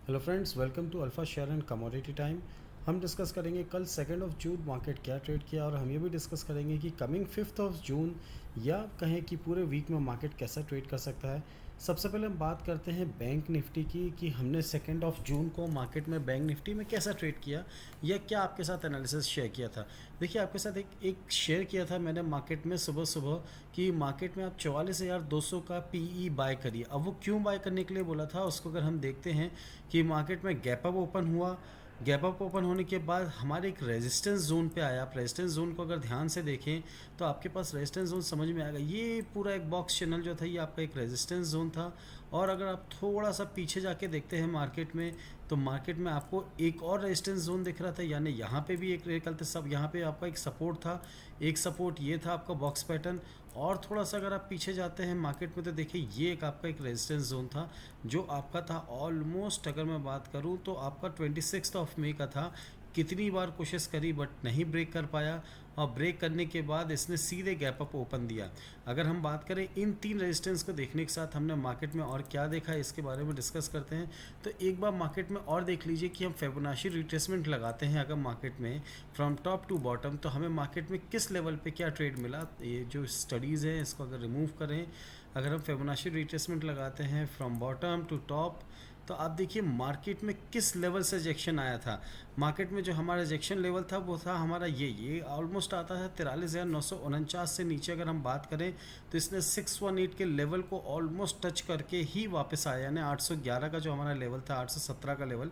Hello friends, welcome to alpha share and commodity time. हम discuss करेंगे कल 2 जून market क्या ट्रेड किया, और हम ये भी डिस्कस करेंगे कि कमिंग 5 जून या कहें कि पूरे वीक में मार्केट कैसा ट्रेड कर सकता है। सबसे पहले हम बात करते हैं बैंक निफ्टी की कि हमने 2 जून को मार्केट में बैंक निफ्टी में कैसा ट्रेड किया या क्या आपके साथ एनालिसिस शेयर किया था। देखिए, आपके साथ एक शेयर किया था मैंने मार्केट में सुबह सुबह कि मार्केट में आप 44,200 का पीई बाय करिए। अब वो क्यों बाय करने के लिए बोला था, उसको अगर हम देखते हैं कि मार्केट में गैप अप ओपन हुआ। गैप अप ओपन होने के बाद हमारे एक रेजिस्टेंस जोन पे आया। आप रेजिस्टेंस जोन को अगर ध्यान से देखें तो आपके पास रेजिस्टेंस जोन समझ में आएगा। ये पूरा एक बॉक्स चैनल जो था ये आपका एक रेजिस्टेंस जोन था। और अगर आप थोड़ा सा पीछे जाके देखते हैं मार्केट में, तो मार्केट में आपको एक और रेजिस्टेंस जोन दिख रहा था, यानी यहाँ पे भी एक कल सब यहाँ पे आपका एक सपोर्ट था। एक सपोर्ट ये था आपका बॉक्स पैटर्न। और थोड़ा सा अगर आप पीछे जाते हैं मार्केट में तो देखिए ये एक आपका एक रेजिस्टेंस जोन था जो आपका था ऑलमोस्ट, अगर मैं बात करूं तो आपका 26 मई का था। कितनी बार कोशिश करी बट नहीं ब्रेक कर पाया, और ब्रेक करने के बाद इसने सीधे गैप अप ओपन दिया। अगर हम बात करें इन 3 रेजिस्टेंस को देखने के साथ हमने मार्केट में और क्या देखा है इसके बारे में डिस्कस करते हैं। तो एक बार मार्केट में और देख लीजिए कि हम फिबोनाची रिट्रेसमेंट लगाते हैं अगर मार्केट में फ्रॉम टॉप टू बॉटम, तो हमें मार्केट में किस लेवल पे क्या ट्रेड मिला। ये जो स्टडीज़ हैं इसको अगर रिमूव करें, अगर हम फिबोनाची रिट्रेसमेंट लगाते हैं फ्रॉम बॉटम टू टॉप, तो आप देखिए मार्केट में किस लेवल से रिजेक्शन आया था। मार्केट में जो हमारा रिजेक्शन लेवल था वो था हमारा ये ऑलमोस्ट आता है 43,949 से नीचे। अगर हम बात करें तो इसने 618 के लेवल को ऑलमोस्ट टच करके ही वापस आया, यानी 811 का जो हमारा लेवल था, 817 का लेवल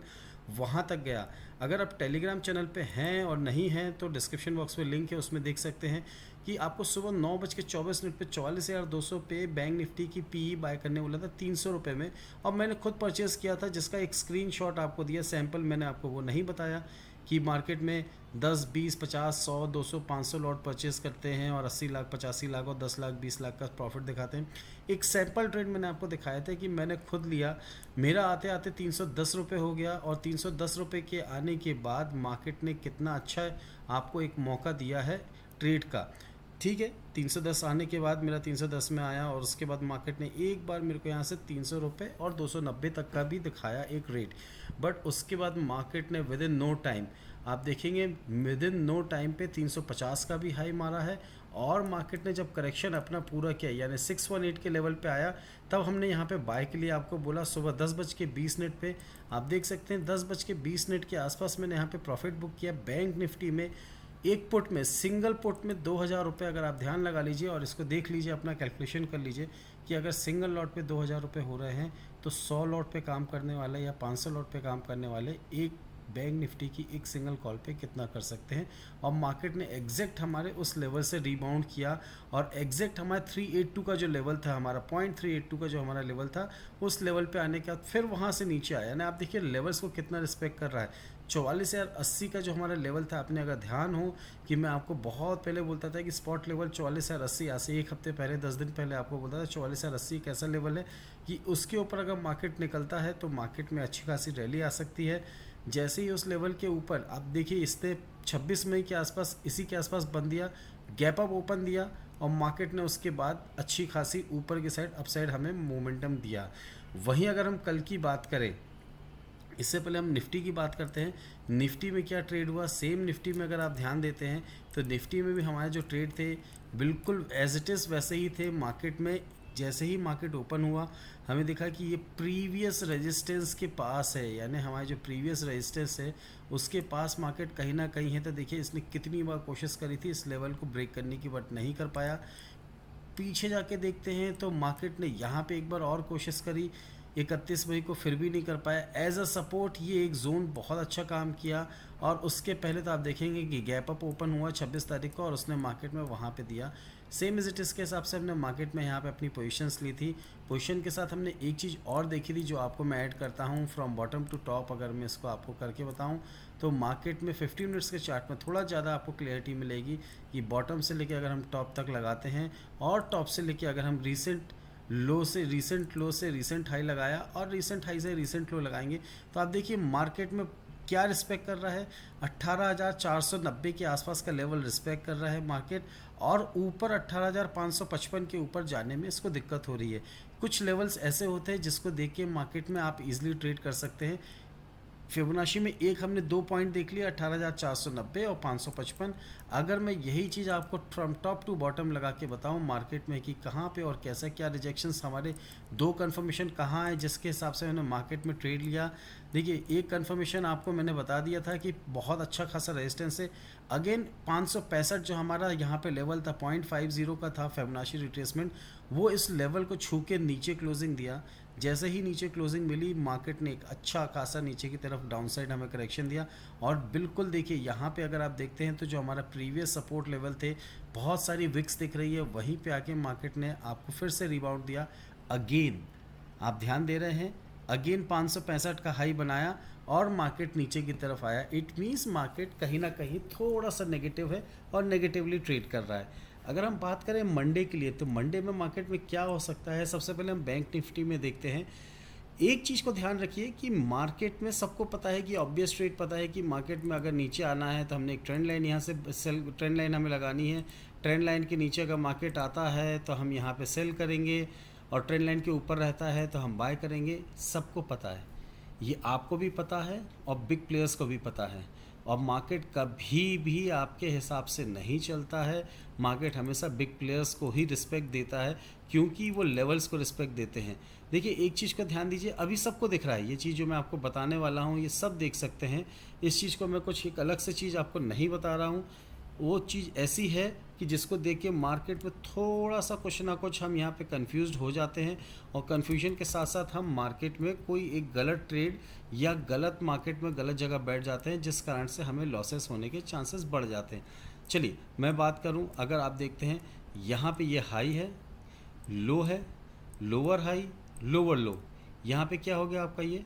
वहाँ तक गया। अगर आप टेलीग्राम चैनल पे हैं और नहीं हैं तो डिस्क्रिप्शन बॉक्स में लिंक है, उसमें देख सकते हैं कि आपको सुबह 9:24 पे 44,200 पे बैंक निफ्टी की पीई बाय करने बोला था 300 रुपये में। और मैंने खुद परचेज़ किया था जिसका एक स्क्रीनशॉट आपको दिया, सैंपल मैंने आपको वो नहीं बताया कि मार्केट में 10, 20, 50, 100, 200, 500 लॉट परचेज़ करते हैं और 80 लाख, 85 लाख और 10 लाख, 20 लाख का प्रॉफिट दिखाते हैं। एक सैंपल ट्रेड मैंने आपको दिखाया था कि मैंने खुद लिया, मेरा आते आते 310 रुपये हो गया। और 310 रुपये के आने के बाद मार्केट ने कितना अच्छा आपको एक मौका दिया है ट्रेड का। ठीक है, 310 आने के बाद मेरा 310 में आया, और उसके बाद मार्केट ने एक बार मेरे को यहाँ से 300 रुपये और 290 तक का भी दिखाया एक रेट। बट उसके बाद मार्केट ने विद इन नो टाइम, आप देखेंगे विद इन नो टाइम पे 350 का भी हाई मारा है। और मार्केट ने जब करेक्शन अपना पूरा किया यानी 618 के लेवल पे आया, तब हमने यहाँ पे बाय के लिए आपको बोला सुबह 10:20 पे। आप देख सकते हैं 10:20 के आसपास मैंने यहाँ पे प्रॉफिट बुक किया बैंक निफ्टी में। एक पुट में, सिंगल पुट में 2,000 रुपये, अगर आप ध्यान लगा लीजिए और इसको देख लीजिए, अपना कैलकुलेशन कर लीजिए कि अगर सिंगल लॉट पे 2,000 रुपये हो रहे हैं तो 100 लॉट पे काम करने वाले या 500 लॉट पे काम करने वाले एक बैंक निफ्टी की एक सिंगल कॉल पे कितना कर सकते हैं। और मार्केट ने एग्जैक्ट हमारे उस लेवल से रिबाउंड किया, और एग्जैक्ट हमारे 382 का जो लेवल था, हमारा 0.382 का जो हमारा लेवल था, उस लेवल पे आने के बाद फिर वहाँ से नीचे आया। यानी आप देखिए लेवल्स को कितना रिस्पेक्ट कर रहा है। 44,080 का जो हमारा लेवल था, आपने अगर ध्यान हो कि मैं आपको बहुत पहले बोलता था कि स्पॉट लेवल 44,080, आज से एक हफ्ते पहले, 10 दिन पहले आपको बोलता था 44,080 एक ऐसा लेवल है कि उसके ऊपर अगर मार्केट निकलता है तो मार्केट में अच्छी खासी रैली आ सकती है। जैसे ही उस लेवल के ऊपर आप देखिए इसने 26 मई के आसपास इसी के आसपास बंद दिया, गैप अप ओपन दिया, और मार्केट ने उसके बाद अच्छी खासी ऊपर की साइड अपसाइड हमें मोमेंटम दिया। वहीं अगर हम कल की बात करें, इससे पहले हम निफ्टी की बात करते हैं। निफ्टी में क्या ट्रेड हुआ, सेम निफ्टी में अगर आप ध्यान देते हैं तो निफ्टी में भी हमारे जो ट्रेड थे बिल्कुल एज इट इज़ वैसे ही थे। मार्केट में जैसे ही मार्केट ओपन हुआ हमें दिखा कि ये प्रीवियस रेजिस्टेंस के पास है, यानी हमारे जो प्रीवियस रेजिस्टेंस है उसके पास मार्केट कहीं ना कहीं है। तो देखिए इसने कितनी बार कोशिश करी थी इस लेवल को ब्रेक करने की, बट नहीं कर पाया। पीछे जाके देखते हैं तो मार्केट ने यहाँ पे एक बार और कोशिश करी 31 मई को, फिर भी नहीं कर पाया। एज अ सपोर्ट ये एक जोन बहुत अच्छा काम किया। और उसके पहले तो आप देखेंगे कि गैप अप ओपन हुआ 26 तारीख को और उसने मार्केट में वहाँ पे दिया। सेम एज इट इज़ के हिसाब से हमने मार्केट में यहाँ पे अपनी पोजीशंस ली थी। पोजीशन के साथ हमने एक चीज़ और देखी थी जो आपको मैं ऐड करता हूँ फ्रॉम बॉटम टू टॉप। अगर मैं इसको आपको करके बताऊँ तो मार्केट में 15 मिनट्स के चार्ट में थोड़ा ज़्यादा आपको क्लियरिटी मिलेगी कि बॉटम से लेके अगर हम टॉप तक लगाते हैं, और टॉप से लेके अगर हम रीसेंट लो से रीसेंट हाई लगाया और रीसेंट हाई से रीसेंट लो लगाएंगे, तो आप देखिए मार्केट में क्या रिस्पेक्ट कर रहा है, 18,490 के आसपास का लेवल रिस्पेक्ट कर रहा है मार्केट। और ऊपर 18,555 के ऊपर जाने में इसको दिक्कत हो रही है। कुछ लेवल्स ऐसे होते हैं जिसको देख के मार्केट में आप इजीली ट्रेड कर सकते हैं। फिबोनाची में एक हमने 2 पॉइंट देख लिया, 18,490 और 555। अगर मैं यही चीज़ आपको फ्रॉम टॉप टू बॉटम लगा के बताऊं मार्केट में कि कहाँ पे और कैसा क्या रिजेक्शंस हमारे, 2 कंफर्मेशन कहाँ है जिसके हिसाब से मैंने मार्केट में ट्रेड लिया। देखिए, एक कंफर्मेशन आपको मैंने बता दिया था कि बहुत अच्छा खासा रेजिस्टेंस है। अगेन 565 जो हमारा यहाँ पे लेवल था 0.50 का था फिबोनाची रिट्रेसमेंट, वो इस लेवल को छू के नीचे क्लोजिंग दिया। जैसे ही नीचे क्लोजिंग मिली, मार्केट ने एक अच्छा खासा नीचे की तरफ डाउनसाइड हमें करेक्शन दिया। और बिल्कुल देखिए, यहाँ पे अगर आप देखते हैं तो जो हमारा प्रीवियस सपोर्ट लेवल थे, बहुत सारी विक्स दिख रही है, वहीं पे आके मार्केट ने आपको फिर से रिबाउंड दिया। अगेन आप ध्यान दे रहे हैं, अगेन 565 का हाई बनाया और मार्केट नीचे की तरफ आया। इट मीन्स मार्केट कहीं ना कहीं थोड़ा सा नेगेटिव है और नेगेटिवली ट्रेड कर रहा है। अगर हम बात करें मंडे के लिए, तो मंडे में मार्केट में क्या हो सकता है, सबसे पहले हम बैंक निफ्टी में देखते हैं। एक चीज़ को ध्यान रखिए कि मार्केट में सबको पता है कि ऑब्वियस ट्रेड पता है कि मार्केट में अगर नीचे आना है तो हमने एक ट्रेंड लाइन यहाँ से सेल, ट्रेंड लाइन हमें लगानी है। ट्रेंड लाइन के नीचे अगर मार्केट आता है तो हम यहाँ पे सेल करेंगे, और ट्रेंड लाइन के ऊपर रहता है तो हम बाय करेंगे। सबको पता है, ये आपको भी पता है और बिग प्लेयर्स को भी पता है। और मार्केट कभी भी आपके हिसाब से नहीं चलता है। मार्केट हमेशा बिग प्लेयर्स को ही रिस्पेक्ट देता है, क्योंकि वो लेवल्स को रिस्पेक्ट देते हैं। देखिए, एक चीज़ का ध्यान दीजिए, अभी सबको दिख रहा है ये चीज़ जो मैं आपको बताने वाला हूँ, ये सब देख सकते हैं। इस चीज़ को मैं कुछ एक अलग से चीज़ आपको नहीं बता रहा हूँ। वो चीज़ ऐसी है कि जिसको देख के मार्केट में थोड़ा सा कुछ ना कुछ हम यहाँ पे कंफ्यूज्ड हो जाते हैं, और कंफ्यूजन के साथ साथ हम मार्केट में कोई एक गलत ट्रेड या गलत मार्केट में गलत जगह बैठ जाते हैं, जिस कारण से हमें लॉसेस होने के चांसेस बढ़ जाते हैं। चलिए मैं बात करूँ, अगर आप देखते हैं यहाँ पे ये हाई है, लो है, लोअर हाई, लोअर लो, यहाँ पे क्या हो गया आपका, ये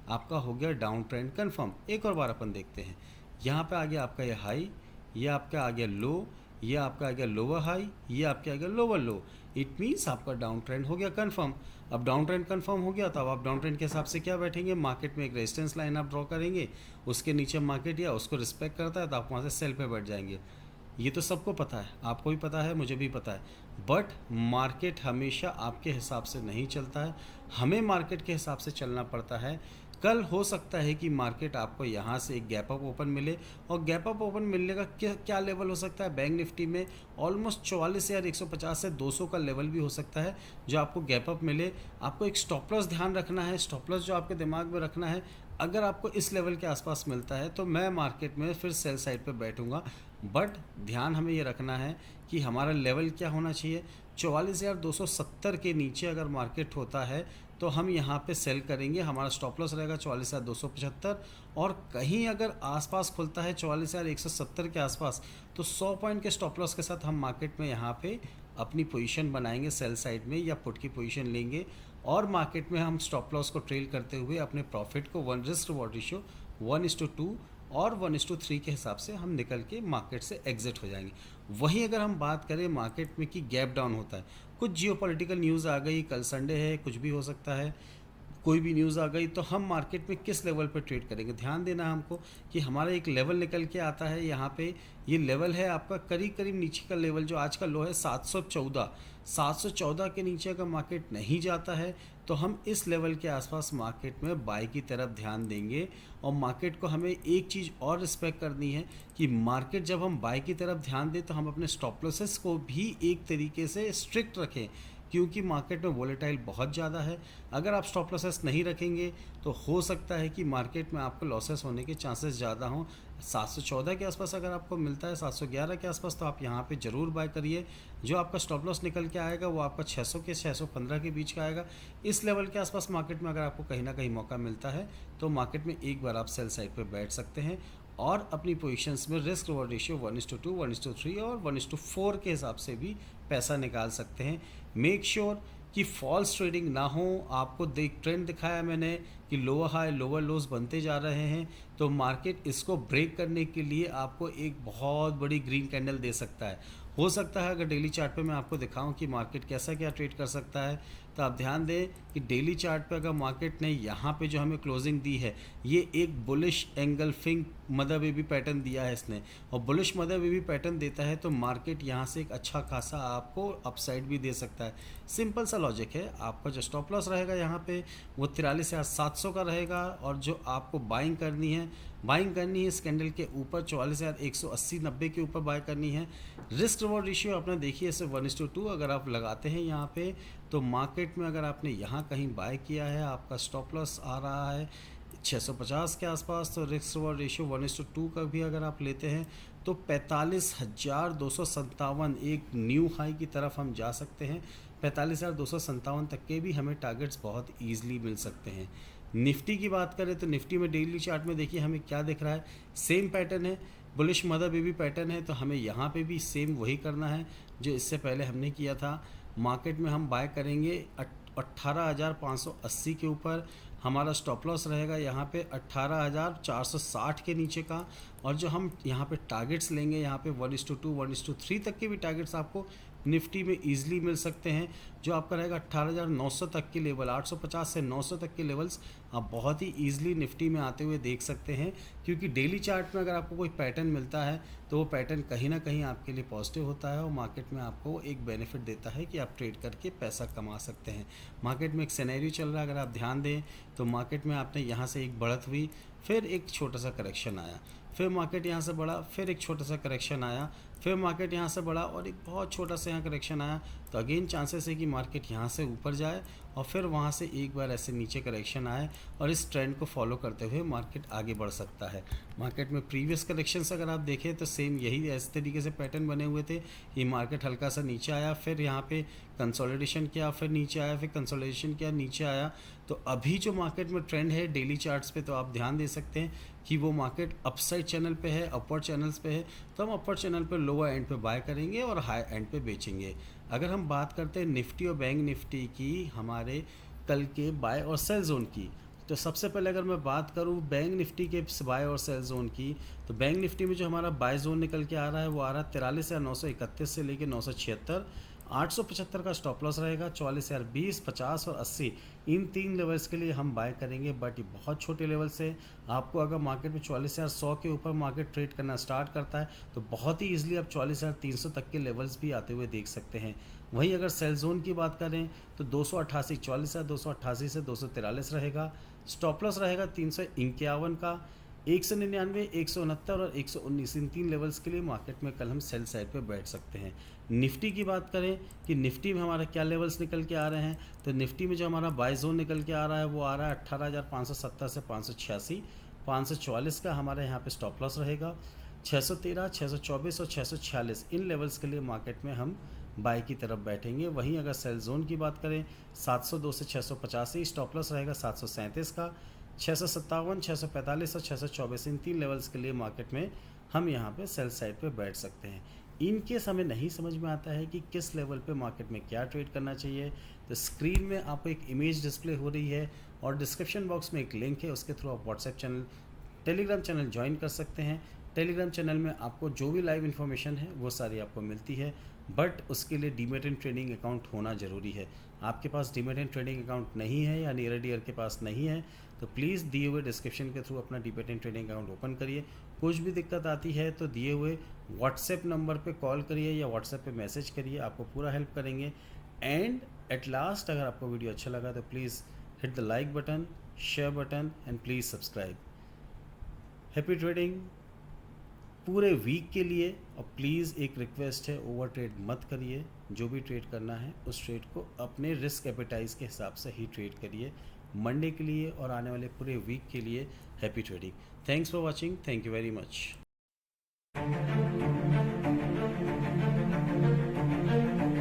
आपका हो गया डाउन ट्रेंड कन्फर्म। एक और बार अपन देखते हैं, यहाँ पे आ गया आपका ये हाई, ये आपका आ गया लो, ये आपका आ गया लोअर हाई, ये आपके आ गया लोअर लो। इट मीन्स आपका डाउन ट्रेंड हो गया कंफर्म। अब डाउन ट्रेंड कंफर्म हो गया, तो अब आप डाउन ट्रेंड के हिसाब से क्या बैठेंगे, मार्केट में एक रेजिस्टेंस लाइन आप ड्रॉ करेंगे, उसके नीचे मार्केट या उसको रिस्पेक्ट करता है तो आप वहाँ से सेल पे बैठ जाएंगे। ये तो सबको पता है, आपको भी पता है, मुझे भी पता है। बट मार्केट हमेशा आपके हिसाब से नहीं चलता है, हमें मार्केट के हिसाब से चलना पड़ता है। कल हो सकता है कि मार्केट आपको यहाँ से एक गैप अप ओपन मिले, और गैप अप ओपन मिलने का क्या लेवल हो सकता है, बैंक निफ्टी में ऑलमोस्ट 44,150 से 200 का लेवल भी हो सकता है जो आपको गैप अप मिले। आपको एक स्टॉप लॉस ध्यान रखना है, स्टॉप लॉस जो आपके दिमाग में रखना है, अगर आपको इस लेवल के आसपास मिलता है तो मैं मार्केट में फिर सेल साइड पे बैठूंगा। बट ध्यान हमें ये रखना है कि हमारा लेवल क्या होना चाहिए, 44,270 के नीचे अगर मार्केट होता है तो हम यहाँ पे सेल करेंगे। हमारा स्टॉप लॉस रहेगा 44,275, और कहीं अगर आसपास खुलता है 44,170 के आसपास, तो 100 पॉइंट के स्टॉप लॉस के साथ हम मार्केट में यहाँ पे अपनी पोजीशन बनाएंगे सेल साइड में, या पुट की पोजीशन लेंगे, और मार्केट में हम स्टॉप लॉस को ट्रेल करते हुए अपने प्रॉफिट को वन रिस्क रिवॉर्ड रेशियो 1:2 और 1:3 के हिसाब से हम निकल के मार्केट से एग्जिट हो जाएंगे। वहीं अगर हम बात करें मार्केट में कि गैप डाउन होता है, कुछ जियोपॉलिटिकल न्यूज़ आ गई, कल संडे है, कुछ भी हो सकता है, कोई भी न्यूज़ आ गई, तो हम मार्केट में किस लेवल पर ट्रेड करेंगे। ध्यान देना है हमको कि हमारा एक लेवल निकल के आता है यहाँ पे, ये लेवल है आपका करीब करीब नीचे का लेवल, जो आज का लो है 714 के नीचे अगर मार्केट नहीं जाता है तो हम इस लेवल के आसपास मार्केट में बाय की तरफ ध्यान देंगे। और मार्केट को हमें एक चीज़ और रिस्पेक्ट करनी है कि मार्केट जब हम बाय की तरफ ध्यान दें तो हम अपने स्टॉप लॉसेस को भी एक तरीके से स्ट्रिक्ट रखें, क्योंकि मार्केट में वोलेटाइल बहुत ज़्यादा है। अगर आप स्टॉप लॉसेस नहीं रखेंगे तो हो सकता है कि मार्केट में आपको लॉसेस होने के चांसेस ज़्यादा हों। 714 के आसपास अगर आपको मिलता है, 711 के आसपास, तो आप यहाँ पे ज़रूर बाय करिए। जो आपका स्टॉप लॉस निकल के आएगा वो आपका 600 के 615 के बीच का आएगा। इस लेवल के आसपास मार्केट में अगर आपको कहीं ना कहीं मौका मिलता है तो मार्केट में एक बार आप सेल साइड पर बैठ सकते हैं, और अपनी पोजीशंस में रिस्क रिवॉर्ड रेशियो 1:2, 1:3 और 1:4 के हिसाब से भी पैसा निकाल सकते हैं। मेक श्योर कि फॉल्स ट्रेडिंग ना हो। आपको ट्रेंड दिखाया मैंने कि लोअर हाई लोअर लोज बनते जा रहे हैं, तो मार्केट इसको ब्रेक करने के लिए आपको एक बहुत बड़ी ग्रीन कैंडल दे सकता है, हो सकता है अगर डेली चार्ट पे मैं आपको दिखाऊं कि मार्केट कैसा क्या ट्रेड कर सकता है, तो आप ध्यान दें कि डेली चार्ट पे अगर मार्केट ने यहाँ पे जो हमें क्लोजिंग दी है, ये एक bullish engulfing mother baby pattern दिया है इसने, और बुलिश मदर बेबी पैटर्न देता है तो मार्केट यहाँ से एक अच्छा खासा आपको अपसाइड भी दे सकता है। सिंपल सा लॉजिक है, आपका जो स्टॉप लॉस रहेगा यहाँ पे वो 43,700 का रहेगा, और जो आपको बाइंग करनी है इस कैंडल के ऊपर 44,180-90 के ऊपर बाय करनी है। रिस्क रिवॉर्ड रेशियो आपने देखिए इसे 1:2 अगर आप लगाते हैं यहाँ पे, तो मार्केट में अगर आपने यहाँ कहीं बाय किया है, आपका स्टॉप लॉस आ रहा है 650 के आसपास, तो रिस्क रिवॉर्ड रेशियो 1:2 का भी अगर आप लेते हैं तो 45,257 एक न्यू हाई की तरफ हम जा सकते हैं। 45,257 तक के भी हमें टारगेट्स बहुत ईजिली मिल सकते हैं। निफ्टी की बात करें तो निफ्टी में डेली चार्ट में देखिए हमें क्या दिख रहा है, सेम पैटर्न है, बुलिश मदर बेबी पैटर्न है, तो हमें यहाँ पे भी सेम वही करना है जो इससे पहले हमने किया था। मार्केट में हम बाय करेंगे 18,580 के ऊपर, हमारा स्टॉप लॉस रहेगा यहाँ पे 18,460 के नीचे का, और जो हम यहाँ पे टारगेट्स लेंगे यहाँ पे 1:2 1:3 तक के भी टारगेट्स आपको निफ्टी में ईजिली मिल सकते हैं, जो आपका रहेगा 18,900 तक के लेवल, 850 से 900 तक के लेवल्स आप बहुत ही ईजिली निफ्टी में आते हुए देख सकते हैं। क्योंकि डेली चार्ट में अगर आपको कोई पैटर्न मिलता है तो वो पैटर्न कहीं ना कहीं आपके लिए पॉजिटिव होता है, और मार्केट में आपको एक बेनिफिट देता है कि आप ट्रेड करके पैसा कमा सकते हैं। मार्केट में एक सिनेरियो चल रहा है, अगर आप ध्यान दें तो मार्केट में आपने यहाँ से एक बढ़त हुई, फिर एक छोटा सा करेक्शन आया, फिर मार्केट यहाँ से बढ़ा, फिर एक छोटा सा करेक्शन आया, फिर मार्केट यहाँ से बढ़ा और एक बहुत छोटा सा यहाँ करेक्शन आया, तो अगेन चांसेस है कि मार्केट यहाँ से ऊपर जाए और फिर वहाँ से एक बार ऐसे नीचे करेक्शन आए, और इस ट्रेंड को फॉलो करते हुए मार्केट आगे बढ़ सकता है। मार्केट में प्रीवियस करेक्शंस अगर आप देखें तो सेम यही इस तरीके से पैटर्न बने हुए थे। ये मार्केट हल्का सा नीचे आया, फिर यहाँ पे कंसोलिडेशन किया, फिर नीचे आया, फिर कंसोलिडेशन किया, नीचे आया। तो अभी जो मार्केट में ट्रेंड है डेली चार्ट्स पे, तो आप ध्यान दे सकते हैं कि वो मार्केट अपसाइड चैनल पे है, अपवर्ड चैनल्स पे है, तो हम अपवर्ड चैनल पे लोअर एंड पे बाय करेंगे और हाई एंड पे बेचेंगे। अगर हम बात करते हैं निफ्टी और बैंक निफ्टी की, हमारे कल के बाय और सेल जोन की, तो सबसे पहले अगर मैं बात करूं बैंक निफ्टी के बाय और सेल जोन की, तो बैंक निफ्टी में जो हमारा बाय जोन निकल के आ रहा है वो आ रहा है 43,931 से लेके 976, 875 का स्टॉप लॉस रहेगा, 44,020, 50 और 80 इन 3 लेवल्स के लिए हम बाय करेंगे। बट ये बहुत छोटे लेवल से, आपको अगर मार्केट में 44,100 के ऊपर मार्केट ट्रेड करना स्टार्ट करता है तो बहुत ही ईजिली आप 44,300 तक के लेवल्स भी आते हुए देख सकते हैं। वहीं अगर सेल जोन की बात करें तो 288, 44,288 से 243 रहेगा, स्टॉप लॉस रहेगा 351 का, 199, 169 और 119 इन 3 लेवल्स के लिए मार्केट में कल हम सेल साइड पे बैठ सकते हैं। निफ्टी की बात करें कि निफ्टी में हमारा क्या लेवल्स निकल के आ रहे हैं, तो निफ्टी में जो हमारा बाय जोन निकल के आ रहा है वो आ रहा है 18,570 से 586, 544 का हमारे यहाँ पे स्टॉप लॉस रहेगा, 613, 624 और 646 इन लेवल्स के लिए मार्केट में हम बाय की तरफ बैठेंगे। वहीं अगर सेल जोन की बात करें 702 से 685 स्टॉप लॉस रहेगा 737 का, 657, 645 और 624 इन 3 लेवल्स के लिए मार्केट में हम यहाँ पे सेल साइड पे बैठ सकते हैं। इनकेस हमें नहीं समझ में आता है कि किस लेवल पे मार्केट में क्या ट्रेड करना चाहिए, तो स्क्रीन में आपको एक इमेज डिस्प्ले हो रही है और डिस्क्रिप्शन बॉक्स में एक लिंक है, उसके थ्रू आप WhatsApp channel, Telegram channel join कर सकते हैं। टेलीग्राम चैनल में आपको जो भी लाइव इन्फॉर्मेशन है वो सारी आपको मिलती है, बट उसके लिए डीमैट एंड ट्रेडिंग अकाउंट होना ज़रूरी है। आपके पास डीमैट एंड ट्रेडिंग अकाउंट नहीं है या नियर डियर के पास नहीं है, तो प्लीज़ दिए हुए डिस्क्रिप्शन के थ्रू अपना demat and trading account open करिए। कुछ भी दिक्कत आती है तो दिए हुए व्हाट्सएप नंबर पे कॉल करिए या व्हाट्सएप पे मैसेज करिए, आपको पूरा हेल्प करेंगे। एंड एट लास्ट, अगर आपको वीडियो अच्छा लगा तो please hit the like button, share button and please subscribe. Happy trading पूरे वीक के लिए। और प्लीज़ एक रिक्वेस्ट है, ओवर ट्रेड मत करिए, जो भी ट्रेड करना है उस ट्रेड को अपने रिस्क एपेटाइज के हिसाब से ही ट्रेड करिए। मंडे के लिए और आने वाले पूरे वीक के लिए happy trading. Thanks for watching, thank you very much.